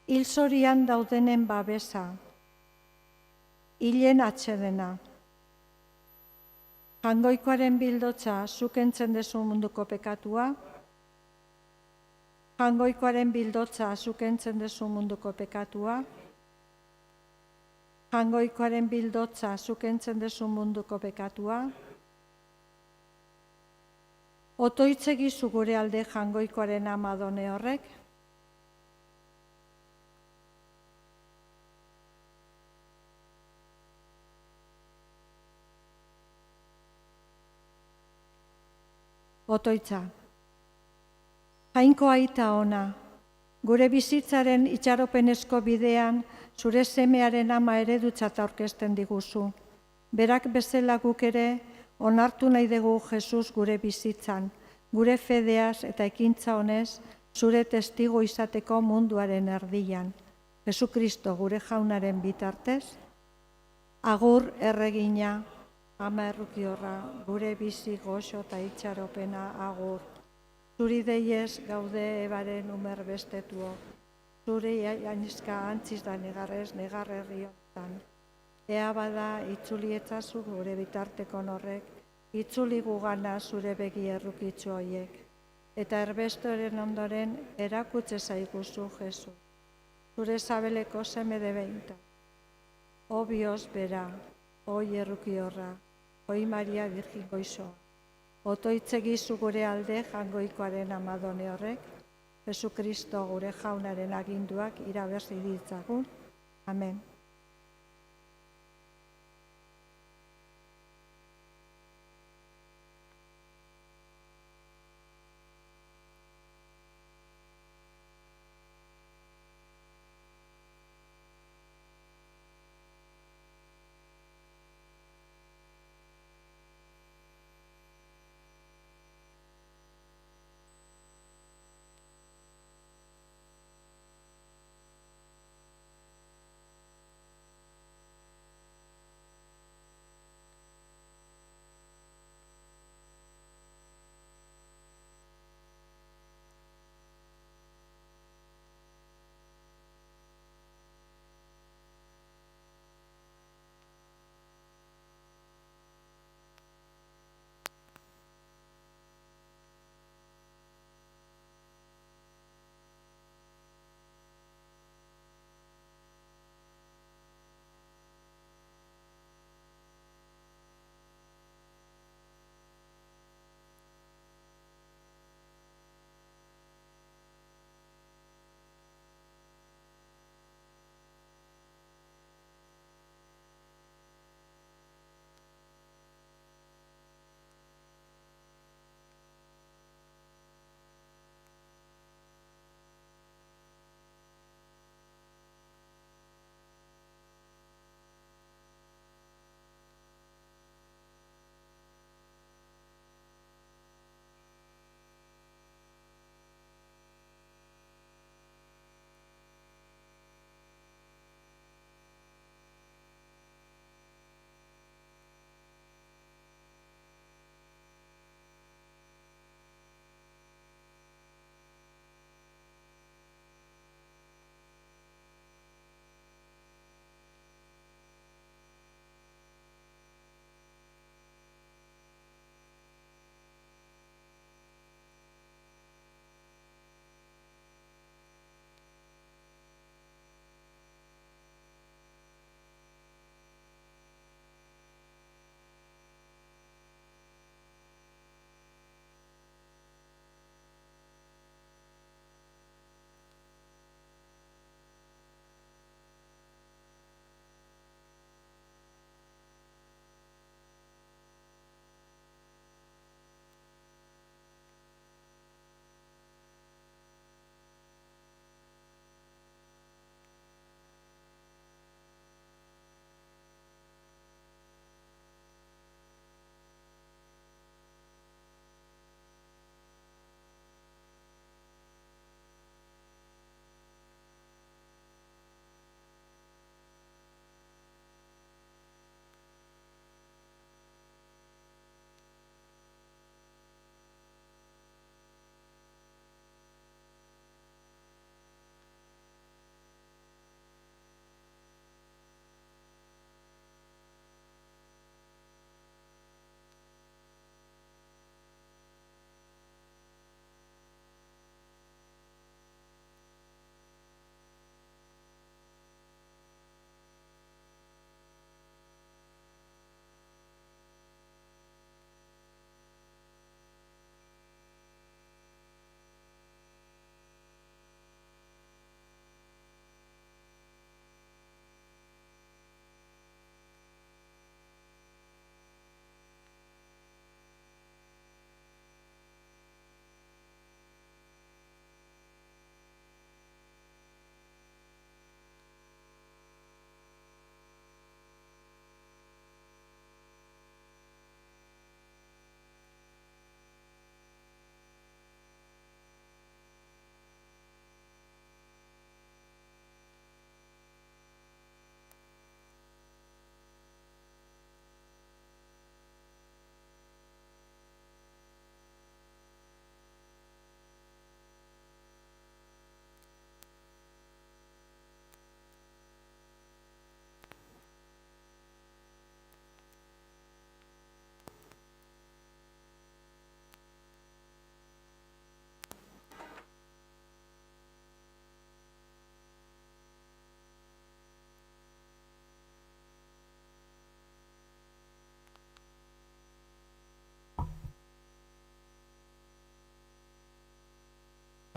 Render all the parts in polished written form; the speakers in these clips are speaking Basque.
hil zorian daudenen babesa, hilen atsedena. Jangoikoaren bildotza zuk kentzen dezu munduko pekatua, jangoikoaren bildotza zuk kentzen dezu munduko pekatua, jangoikoaren bildotza zuk kentzen dezu munduko pekatua, otoitzegizu gure alde jangoikoaren amadone horrek, otoitza. Jainko aita ona, gure bizitzaren itxaropenezko bidean zure semearen ama eredutzat aurkezten diguzu. Berak bezala guk ere onartu nahi dugu Jesus gure bizitzan, gure fedeaz eta ekintza honez zure testigo izateko munduaren erdian. Jesukristo gure jaunaren bitartez, agur erregina, ama errukiorra, gure bizi goxo eta itxaropena agur. Zuri deiez gaude ebaren umer bestetuo, zuri ainizka antziz da negarrez, negar herri honetan. Ea bada itzuli etzazu gure bitartekon horrek, itzuli gugana zure begi errukitzu hoiek. Eta erbestoren ondoren erakutze zaiguzu Jesu. Zure sabeleko semede behinta. O Bios bera, oi errukiorra, oi Maria Virgin goizoa. Otoitzegizu gure alde jangoikoaren amadone horrek, Jesukristo gure jaunaren aginduak iraberzi ditzagun. Amen.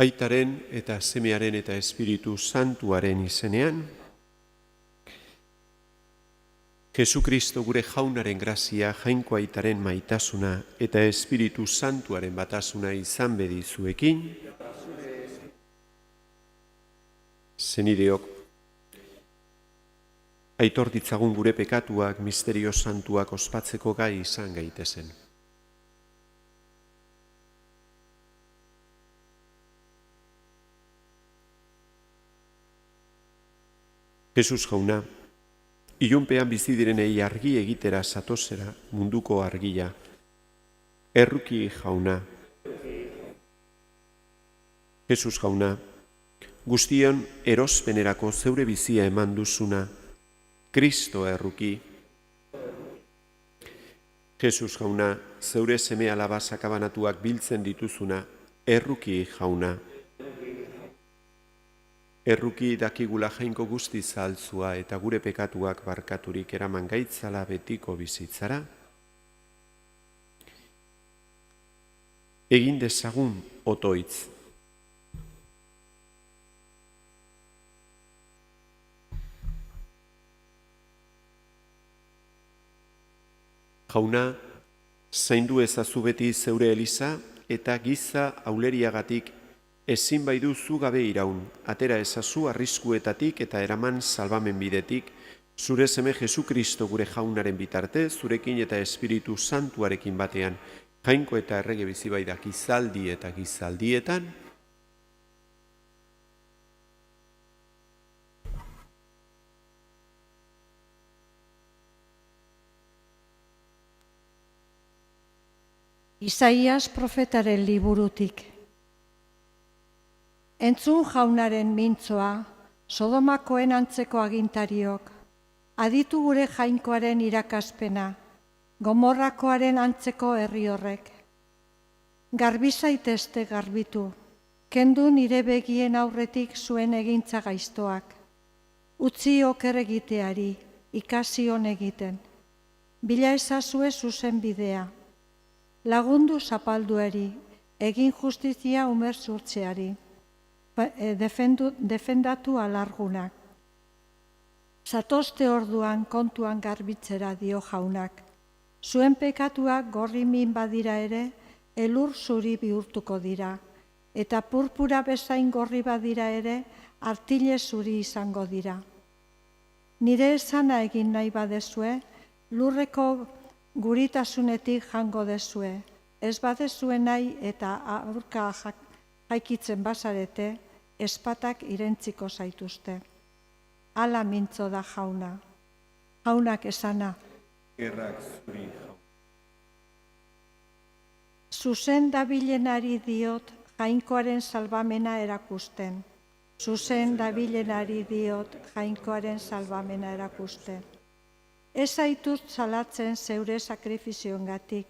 Aitaren eta Semearen eta Espiritu Santuaren izenean, Jesukristo gure jaunaren grazia, jainko aitaren maitasuna eta Espiritu Santuaren batasuna izan bedizuekin. Zenideok, aitor ditzagun gure pekatuak, misterio santuak ospatzeko gai izan gaitezen. Jesus jauna, ilunpean bizi direnei argi egitera zatozera munduko argia. Erruki jauna. Jesus jauna, guztion erospenerako zeure bizia eman duzuna, Kristo erruki. Jesus jauna, zeure seme alaba sakabanatuak biltzen dituzuna, erruki jauna. Erruki dakigula jainko guztiz altzua eta gure pekatuak barkaturik eraman gaitzala betiko bizitzara. Egin dezagun otoitz. Jauna, zaindu ezazu beti zeure eliza eta giza auleriagatik ezin baidu zu gabe iraun, atera ezazu arriskuetatik eta eraman salbamen bidetik, zure seme Jesukristo gure jaunaren bitarte, zurekin eta Espiritu Santuarekin batean, jainko eta errege bizibaida gizaldi eta gizaldietan. Isaias profetaren liburutik. Entzun jaunaren mintzoa, Sodomakoen antzeko agintariok, aditu gure jainkoaren irakaspena, Gomorrakoaren antzeko herri horrek. Garbi zaitezte garbitu, kendu nire begien aurretik zuen egintza gaiztoak. Utzi oker egiteari, ikasi on egiten. Bila ezazue zuzen bidea. Lagundu zapaldueri, egin justizia umer zurtzeari. Defendatu alargunak. Zatozte orduan kontuan garbitzera dio jaunak. Zuen pekatuak gorri min badira ere, elur zuri bihurtuko dira. Eta purpura bezain gorri badira ere, artile zuri izango dira. Nire esana egin nahi badezue, lurreko guritasunetik jango dezue. Ez badezue nahi eta aurka jaikitzen bazarete, espatak irentziko zaituzte. Hala mintzo da jauna. Jaunak esana. Gerrak zuri jauna. Zuzen dabilenari diot jainkoaren salbamena erakusten. Zuzen dabilenari diot jainkoaren salbamena erakusten. Ez zaitut salatzen zeure sakrifizioengatik,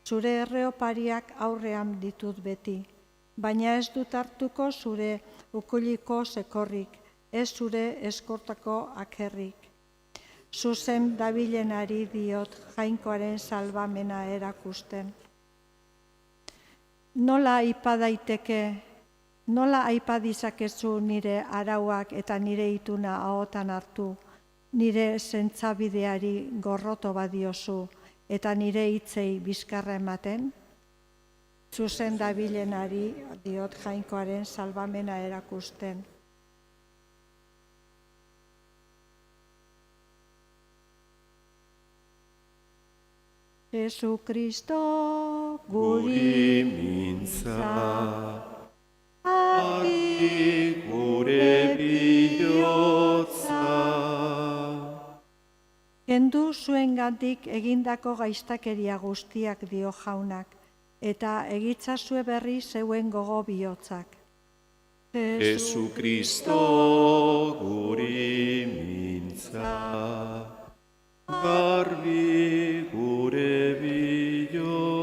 zure erreopariak aurrean ditut beti. Baina ez dut hartuko zure ukuliko sekorrik, ez zure eskortako akerrik. Zuzen dabilenari diot jainkoaren salbamena erakusten. Nola aipa daiteke, nola aipa dizakezu nire arauak eta nire ituna ahotan hartu, nire zentzabideari gorroto badiozu eta nire hitzei bizkarra ematen? Zuzen dabilenari diot jainkoaren salbamena erakusten. Jesukristo guri mintza, argi gure bihotza. Kendu zuengatik egindako gaiztakeria guztiak dio jaunak, eta egitzazue berri zeuen gogo bihotzak. Jesukristo guri mintza, garbi gure bihotza.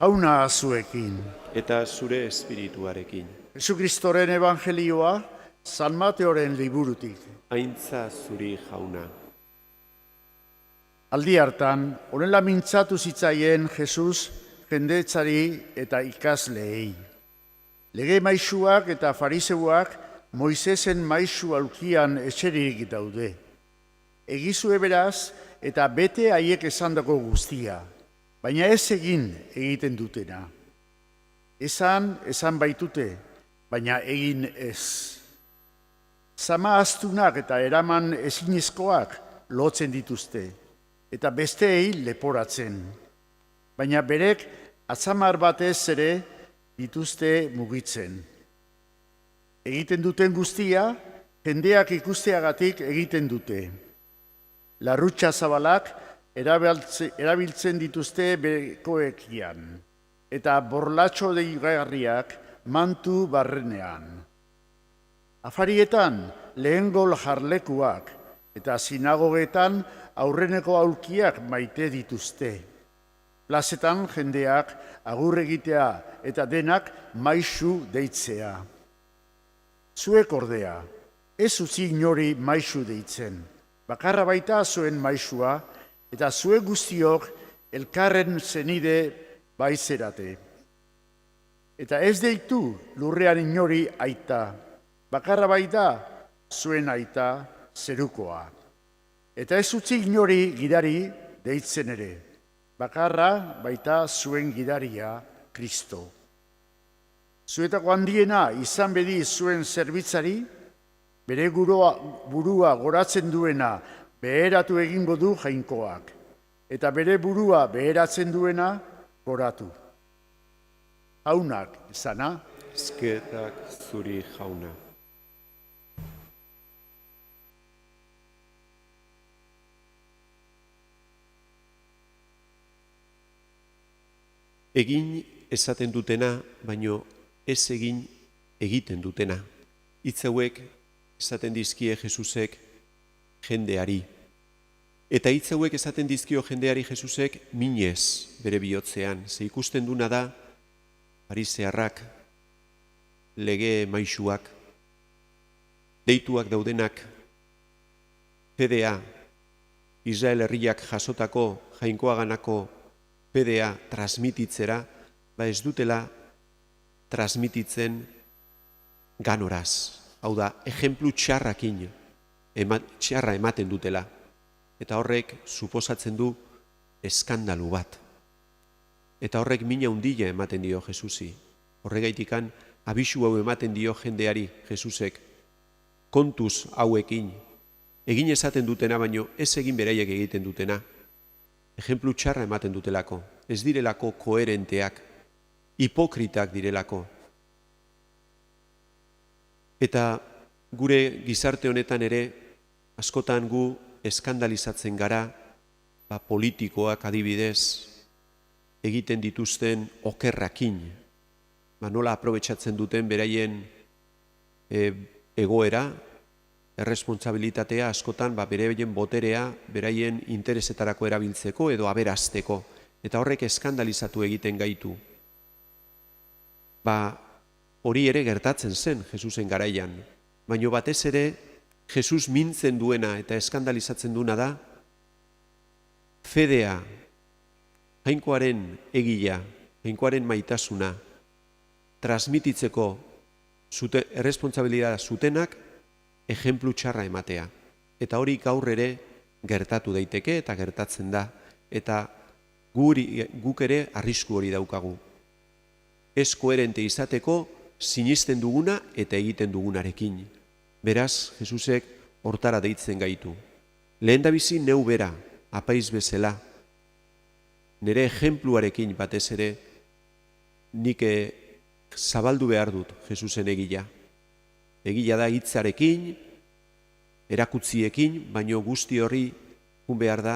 Jauna zuekin. Eta zure espirituarekin. Jesukristoren evangelioa, San Mateoren liburutik. Aintza zuri jauna. Aldi hartan, honela mintzatu zitzaien Jesus jendetzari eta ikasleei. Lege maisuak eta fariseuak Moisesen maisu aulkian etxerik daude. Egizue beraz eta bete haiek esandako guztia, baina ez egiten dutena. Esan baitute, baina egin ez. Zama astunak eta eraman ezinezkoak lotzen dituzte, eta besteei leporatzen. Baina berek atzamar batez ere dituzte mugitzen. Egiten duten guztia, jendeak ikusteagatik egiten dute. Larrutxa zabalak erabiltzen dituzte bekoekian, eta borlatxo deigarriak mantu barrenean. Afarietan lehen gol jarlekuak, eta sinagogetan aurreneko aulkiak maite dituzte. Plazetan jendeak agur egitea eta denak maisu deitzea. Zuek ordea, ez utzi inori maisu deitzen, bakarra baita zuen maisua, eta zuek guztiok elkarren zenide baizerate. Eta ez deitu lurrean inori aita, bakarra baita zuen aita zerukoa. Eta ez utzi inori gidari deitzen ere, bakarra baita zuen gidaria Kristo. Zuetako handiena izan bedi zuen zerbitzari, bere burua goratzen duena beheratu egingo du jainkoak, eta bere burua beheratzen duena goratu. Jaunak izana, Eskerrak zuri, jauna. Egin esaten dutena, baino ez egin egiten dutena. Hitz hauek esaten dizkie Jesusek jendeari. Eta hitz hauek esaten dizkio jendeari Jesusek minez bere bihotzean. Ze ikusten duna da, farisearrak, lege maisuak, deituak daudenak, pedea, Israel herriak jasotako jainkoaganako pedea transmititzera, ez dutela transmititzen ganoraz. Hau da, ejemplu txarrakin, txarra ematen dutela. Eta horrek suposatzen du eskandalu bat. Eta horrek mina handia ematen dio Jesusi. Horregaitikan abisu hau ematen dio jendeari Jesusek. Kontuz hauekin, egin esaten dutena, baino ez egin beraiek egiten dutena. Ejemplu txarra ematen dutelako. Ez direlako koherenteak, hipokritak direlako. Eta gure gizarte honetan ere, askotan gu eskandalizatzen gara, politikoak adibidez, egiten dituzten okerrakin, nola aprobetxatzen duten beraien egoera, erresponsabilitatea askotan beraien boterea, beraien interesetarako erabiltzeko edo aberasteko, eta horrek eskandalizatu egiten gaitu. Hori ere gertatzen zen Jesusen garaian, baino batez ere Jesus mintzen duena eta eskandalizatzen duena da, fedea, jainkoaren egila, jainkoaren maitasuna, transmititzeko erresponsabilitatea zutenak, ejemplu txarra ematea. Eta hori gaur ere gertatu daiteke eta gertatzen da. Eta guk ere arrisku hori daukagu. Ez koherente izateko sinisten duguna eta egiten dugunarekin. Beraz, Jesusek hortara deitzen gaitu. Lehendabizi neu bera, apaiz bezala, nire ejempluarekin batez ere, nik zabaldu behar dut Jesusen egila. Egila da hitzarekin, erakutziekin, baino guzti horri behar da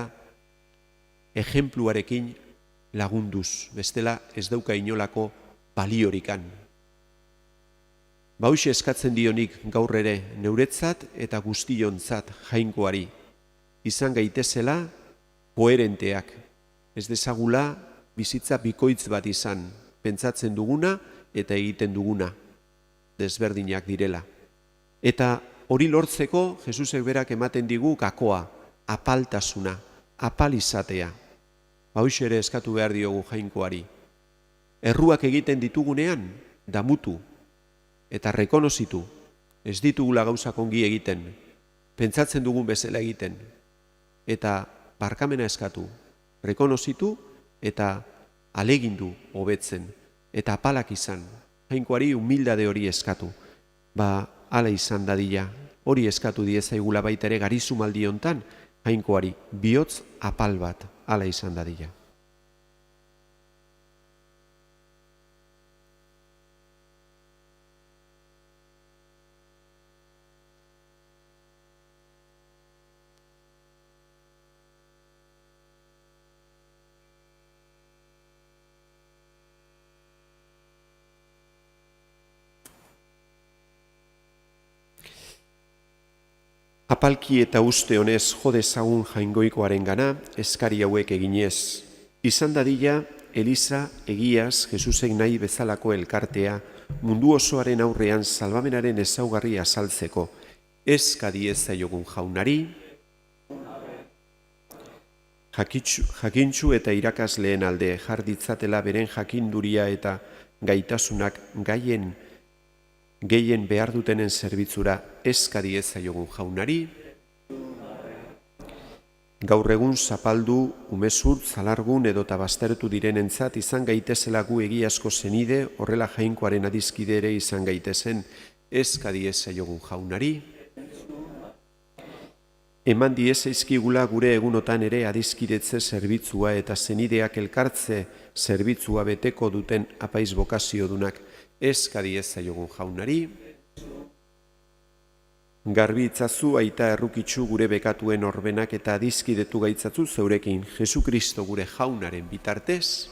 ejempluarekin lagunduz. Bestela ez dauka inolako baliorikan. Hoxe eskatzen dionik gaur ere neuretzat eta guztionzat jainkoari. Izan gaitezela koherenteak. Ez dezagula bizitza bikoitz bat izan, pentsatzen duguna eta egiten duguna. Desberdinak direla. Eta hori lortzeko Jesusek berak ematen digu gakoa, apaltasuna, apalizatea. Hoxe ere eskatu behar diogu jainkoari. Erruak egiten ditugunean, damutu eta rekonozitu, ez ditugula gauzak ongi egiten, pentsatzen dugun bezala egiten, eta barkamena eskatu, rekonozitu eta alegindu hobetzen, eta apalak izan, Jainkoari humildade hori eskatu. Hala izan dadila, hori eskatu diezaigula baita ere garizumaldi hontan, Jainkoari bihotz apal bat, hala izan dadila. Apalki eta uste honez jo dezagun Jaingoikoaren gana, eskari hauek eginez. Izan dadila, Eliza egiaz Jesusek nahi bezalako elkartea mundu osoaren aurrean salbamenaren ezaugarri azaltzeko. Eska diezaiogun Jaunari, jakintsu eta irakasleen alde jar ditzatela beren jakinduria eta gaitasunak gehien behar dutenen zerbitzura eska diezaiogun Jaunari. Gaur egun zapaldu, umezurt, zalargun edota baztertu direnentzat izan gaitezela gu egiazko zenide, horrela Jainkoaren adizkide ere izan gaitezen eska diezaiogun Jaunari. Eman diezaizkigula gure egunotan ere adizkidetze zerbitzua eta zenideak elkartze zerbitzua beteko duten apaiz bokaziodunak eska diezaiogun Jaunari. Garbi itzazu aita errukitzu gure bekatuen orbenak eta adizkidetu gaitzatzu zeurekin Jesukristo gure Jaunaren bitartez.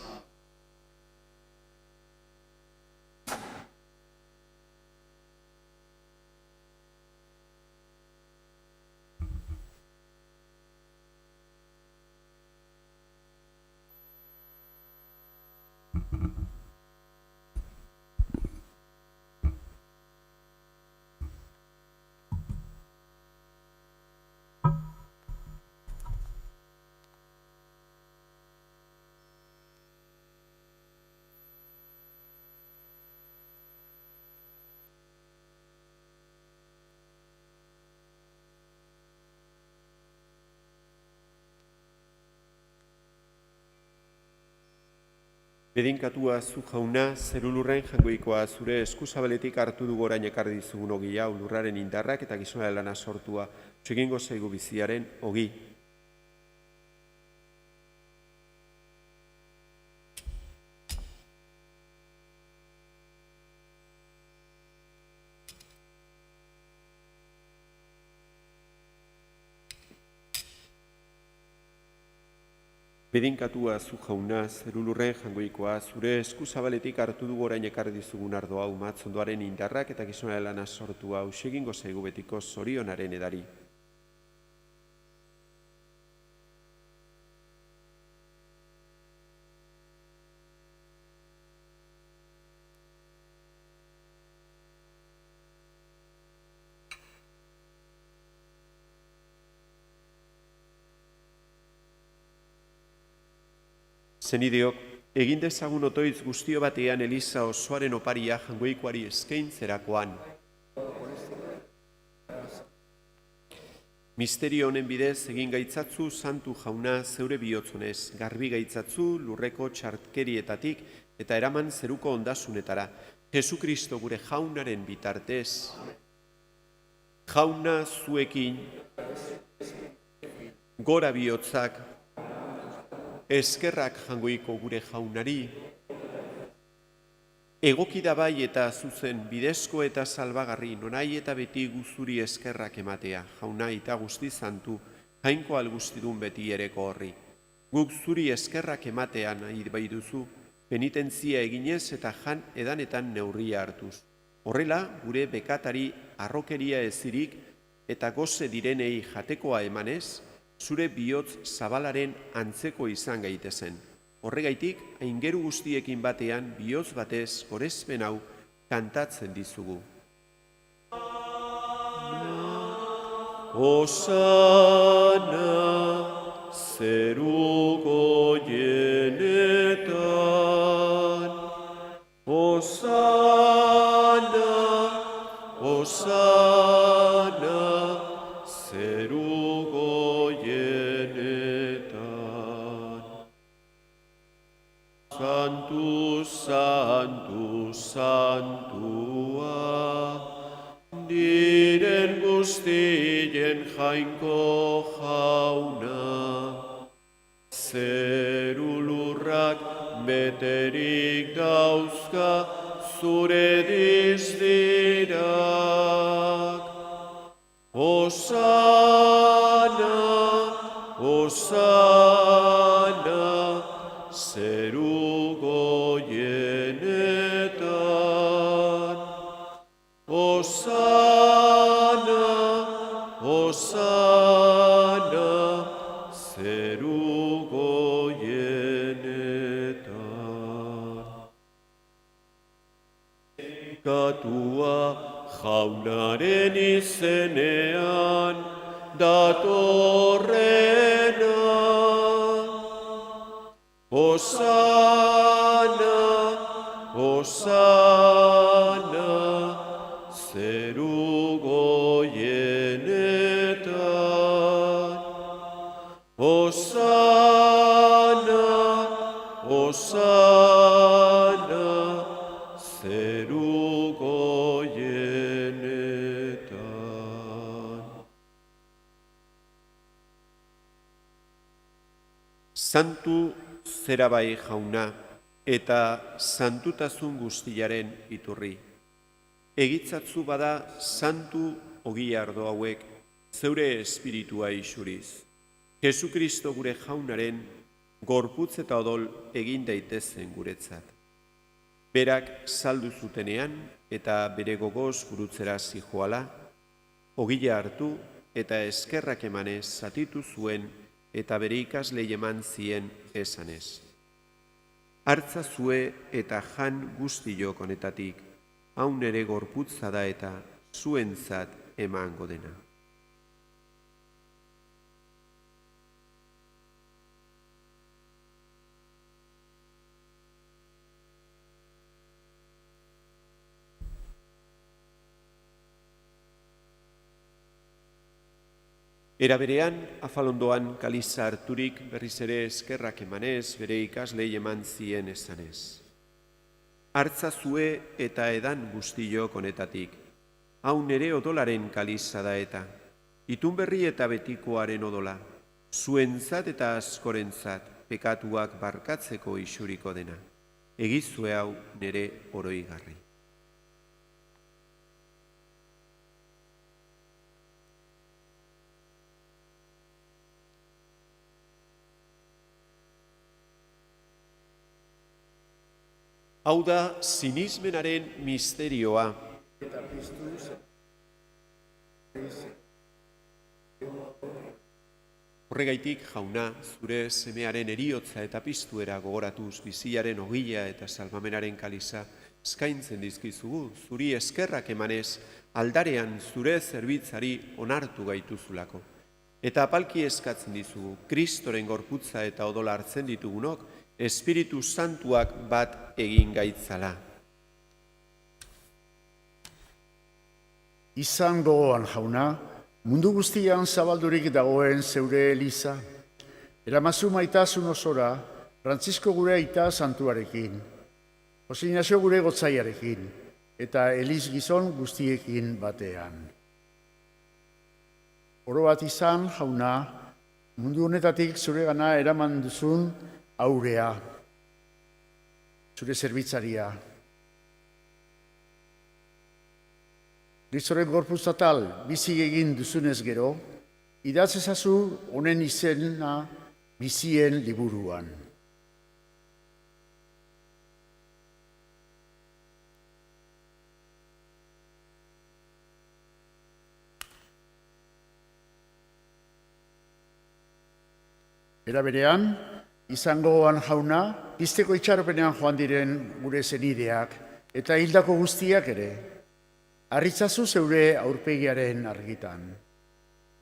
Bedinkatua zu Jauna, zerulurren Jaingoikoa zure eskuzabaletik hartu du gorain ekar dizugun ogia, lurraren indarrak eta gizona lana sortua, txegingo zaigu biziaren ogi. Bedinkatua zu Jauna, zerulurren Jaingoikoa zure eskuzabaletik hartu du gorain ekar dizugun ardo hau, matzondoaren indarrak eta gizona lana sortua, egingo zaigu betiko zorionaren edari. Zenideok, egin dezagun otoitz guztio batean Eliza osoaren oparia Jaingoikoari eskaintzerakoan. Misterio honen bidez egin gaitzatzu Santu Jauna zeure bihotzonez, garbi gaitzatzu lurreko txartkerietatik eta eraman zeruko ondasunetara. Jesukristo gure Jaunaren bitartez. Jauna zuekin, gora bihotzak, eskerrak Jaingoiko gure Jaunari, egoki da bai eta zuzen bidezko eta salbagarri nonai eta beti guzuri eskerrak ematea, Jauna eta guzti zantu, Jainko algustidun beti ereko horri. Guk zuri eskerrak ematea nahi bai duzu, penitentzia eginez eta jan edanetan neurria hartuz. Horrela, gure bekatari arrokeria ezirik eta goze direnei jatekoa emanez, zure bihotz zabalaren antzeko izan gaitezen. Horregaitik, aingeru guztiekin batean bihotz batez gorezpen hau kantatzen dizugu. Osana zeruko jenetan, Osana, zeru goienetan. Santu, santu, santua, diren guztien jainko jauna. Zeru lurrak beterik dauzka zure dizdirak. Osana, Osana, zeru goienetan. Osana, Osana, zeru goienetan. Katua jaunaren izenean datorrena. Osana, Osana, zeru goienetan. Osana, Osana, zeru goienetan. Santu zerabai jauna eta santutasun guztiaren iturri. Egitzatzu bada santu ogiardo hauek zeure espiritua isuriz. Jesukristo gure jaunaren gorputz eta odol egin daitezen guretzat. Berak saldu zutenean eta bere gogoz gurutzera zijoala, ogila hartu eta eskerrak emanez zatitu zuen eta bere ikaslei eman zien esanez. Hartza zue eta jan guztiok honetatik, hau nere gorputza da eta zuentzat emango dena. Era berean, afalondoan kaliza harturik berriz ere eskerrak emanez, bere ikaslei eman zien esanez. Hartza zue eta edan guztiok honetatik, hau nere odolaren kaliza da eta, itun berri eta betikoaren odola, zuentzat eta askorentzat pekatuak barkatzeko isuriko dena. Egizue hau nere oroigarri. Hau da sinismenaren misterioa. Horregaitik, jauna, zure semearen eriotza eta piztuera gogoratuz biziaren ogila eta salvamenaren kaliza eskaintzen dizkizugu, zuri eskerrak emanez, aldarean zure zerbitzari onartu gaituzulako. Eta apalki eskatzen dizugu, Kristoren gorputza eta odola hartzen ditugunok, Espiritu Santuak bat egin gaitzala. Izan gogoan, jauna, mundu guztian zabaldurik dagoen zeure eliza. Eramazu maitasun osora, Frantzisko gure aita santuarekin, Jose Ignacio gure gotzaiarekin, eta eliz gizon guztiekin batean. Oro bat izan, jauna, mundu honetatik zure gana eraman duzun aurea, zure zerbitzaria. Kristoren gorputz atal bizi egin duzunez gero, idatz ezazu honen izena bizien liburuan. Era berean, izangoan jauna, pizteko itxaropenean joan diren gure zenideak eta hildako guztiak ere, harritzazu zeure aurpegiaren argitan.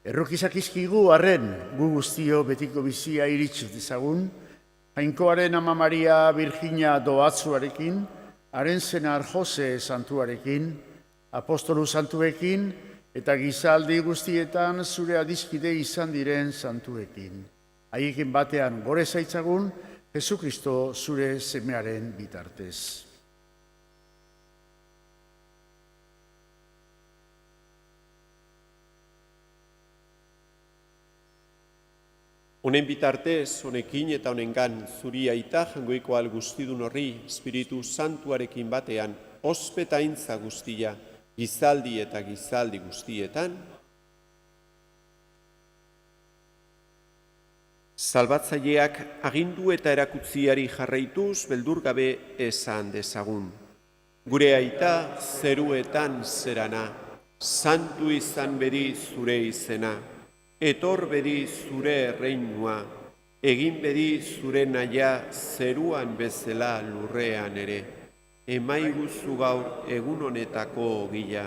Errukizak izkigu arren gu guztio betiko bizia iritsi dezagun, Jainkoaren Ama Maria Virginia doatzuarekin, haren senar Jose santuarekin, apostolu santuekin eta gizaldi guztietan zure adiskide izan diren santuekin. Haiekin batean gore zaitzagun, Jesukristo zure semearen bitartez. Honen bitartez, honekin eta honengan, zuri aita jangoiko guztidun horri, Espiritu Santuarekin batean, ospetaintza guztia, gizaldi eta gizaldi guztietan, salbatzaileak agindu eta erakutziari jarraituz beldurgabe esan dezagun. Gure aita zeruetan zerana, santu izan bedi zure izena, etor bedi zure erreinua, egin bedi zure nahia zeruan bezala lurrean ere. Emaiguzu gaur egun honetako ogia,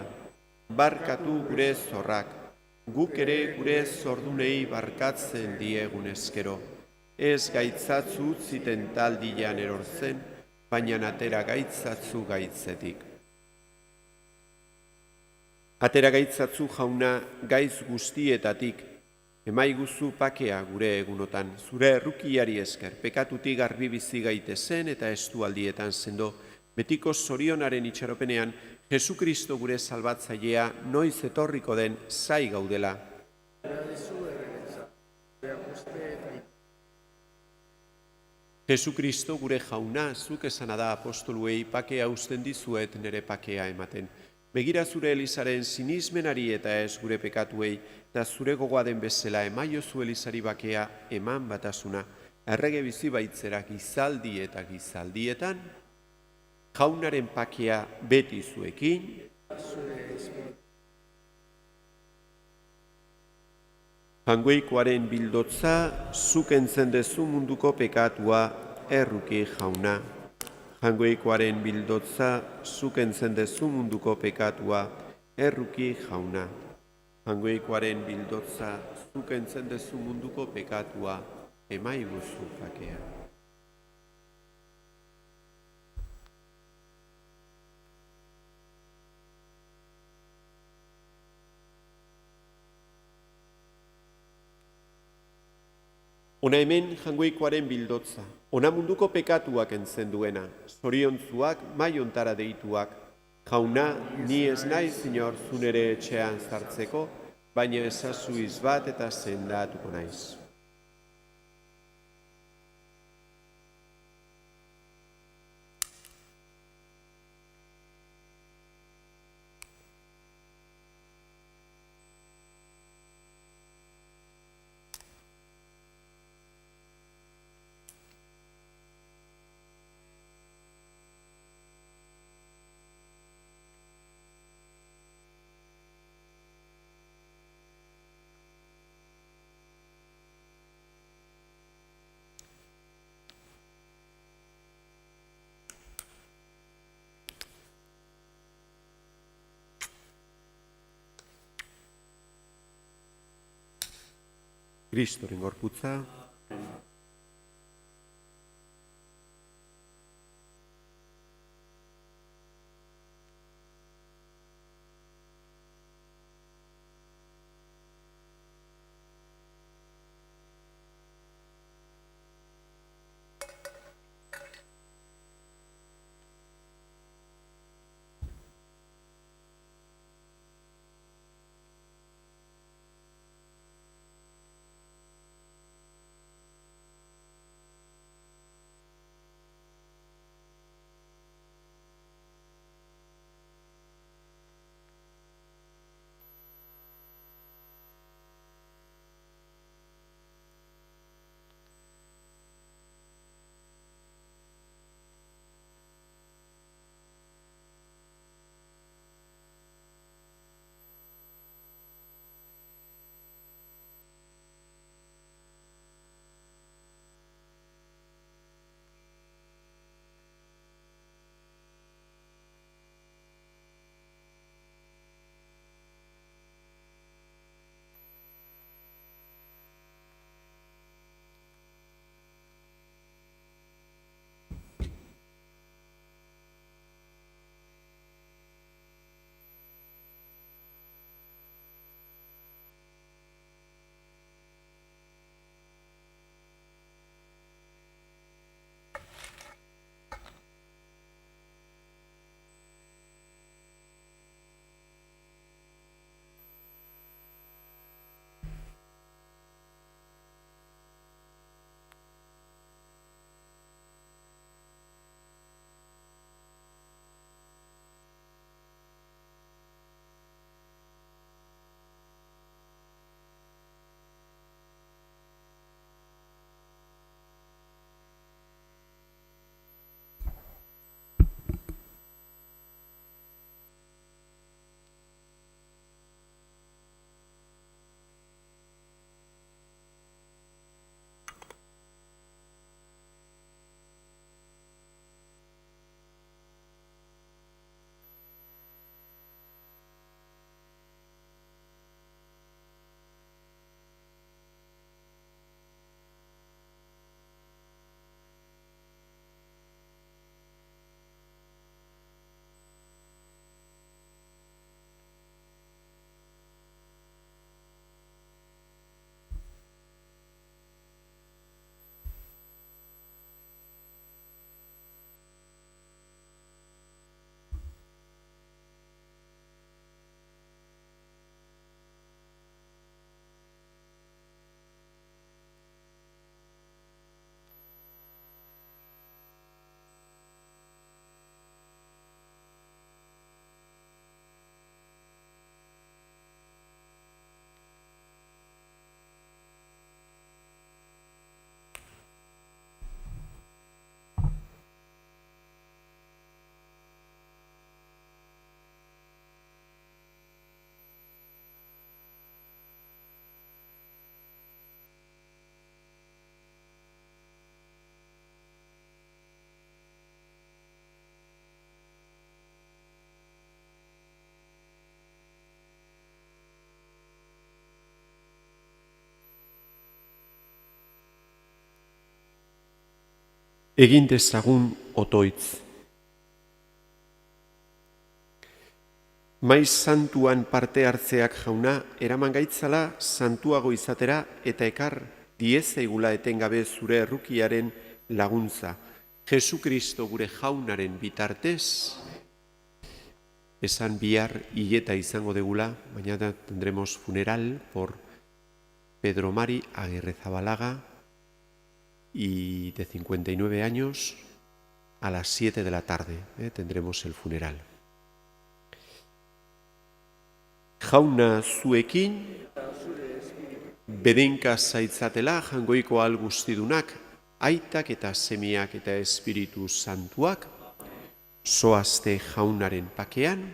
barkatu gure zorrak, guk ere gure zordunei barkatzen diegun eskero. Ez gaitzatzu utziten taldian erortzen, baina atera gaitzatzu gaitzetik. Atera gaitzatzu jauna gaiz guztietatik, emaiguzu pakea gure egunotan, zure errukiari esker, pekatutik garbi bizi gaitezen eta estualdietan sendo, betiko zorionaren itxaropenean, Jesukristo gure salbatzailea noiz etorriko den zai gaudela. Jesukristo gure jauna, zuk esana da apostoluei pakea usten dizuet nere pakea ematen. Begira zure Elizaren sinismenari eta ez gure pekatuei, eta zure gogoa den bezala emaiozu Elizari bakea eman batasuna, errege bizi baitzera gizaldi eta gizaldietan, jaunaren pakea beti zuekin, jangoikoaren bildotza, zuk entzen dezu munduko pekatua erruki jauna. Jangoikoaren bildotza, zuk entzen dezu munduko pekatua erruki jauna. Jangoikoaren bildotza, zuk entzen dezu munduko pekatua emaiguzu pakea. Ona hemen jangoikoaren bildotza, ona munduko pekatuak entzen duena, zoriontzuak maiontara deituak, jauna, ni ez naiz inor zunere etxean zartzeko, baina ezazu izbat eta sendatuko naiz. Kristoren gorputza, Egin dezagun otoitz. Maiz santuan parte hartzeak jauna, eraman gaitzala santuago izatera eta ekar diezaigula etengabe zure errukiaren laguntza. Jesu Kristo gure jaunaren bitartez, esan bihar hileta izango degula, mañana tendremos funeral por Pedro Mari Aguirrezabalaga, y de 59 años, a las 7 de la tarde tendremos el funeral. Jauna zuekin, bedenka zaitzatela jangoiko ahal guztidunak, aitak eta semiak eta espiritu santuak, zoazte jaunaren pakean,